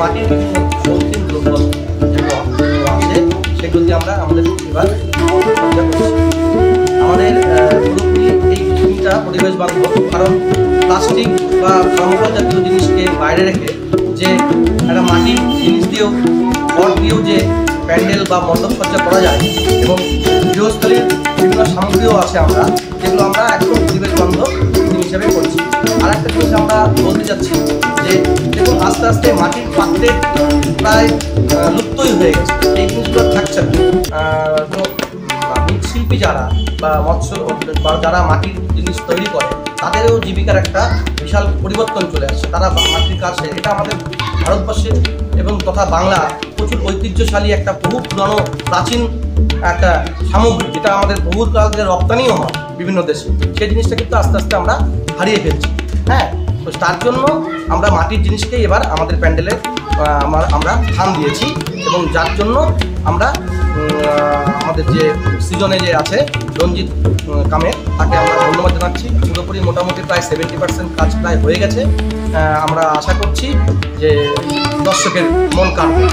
মাটির বিভিন্ন শৌখিন দ্রব্য যেগুলো আছে সেগুলো দিয়ে আমরা আমাদের এবার সজ্জা করছি। আমাদের পুরোপুরি এই থিমটা পরিবেশ বান্ধব, কারণ প্লাস্টিক বা থার্মোকল জাতীয় জিনিসকে বাইরে রেখে যে একটা মাটির জিনিস দিয়েও খড় দিয়েও যে প্যান্ডেল বা মণ্ডপ সজ্জা করা যায় এবং গৃহস্থলীর বিভিন্ন সামগ্রীও আছে আমরা যেগুলো আমরা একদম পরিবেশ বান্ধব হিসেবে করছি। আর একটা জিনিস আমরা বলতে চাচ্ছি যে দেখুন আস্তে আস্তে মাটির পাত্রে প্রায় লুপ্তই হয়ে গেছে, এই জিনিসগুলো থাকছে না। তো মৃৎশিল্পী যারা বা মৎস্য বা যারা মাটির জিনিস তৈরি করে তাদেরও জীবিকার একটা বিশাল পরিবর্তন চলে আসছে। তারা মাটির কাছে, এটা আমাদের ভারতবর্ষের এবং তথা বাংলা প্রচুর ঐতিহ্যশালী একটা বহু পুরানো প্রাচীন একটা সামগ্রী, যেটা আমাদের বহু কাল ধরে রপ্তানিও হয় বিভিন্ন দেশে। সেই জিনিসটা কিন্তু আস্তে আস্তে আমরা হারিয়ে ফেলছি। হ্যাঁ, তো তার জন্য আমরা মাটির জিনিসকেই এবার আমাদের প্যান্ডেলে আমরা স্থান দিয়েছি এবং যার জন্য আমরা আমাদের যে সিজনে যে আছে রঞ্জিত কামে তাকে আমরা ধন্যবাদ জানাচ্ছি। পুরোপুরি মোটামুটি প্রায় 70% কাজ প্রায় হয়ে গেছে। আমরা আশা করছি যে দর্শকের মন কাড়বে।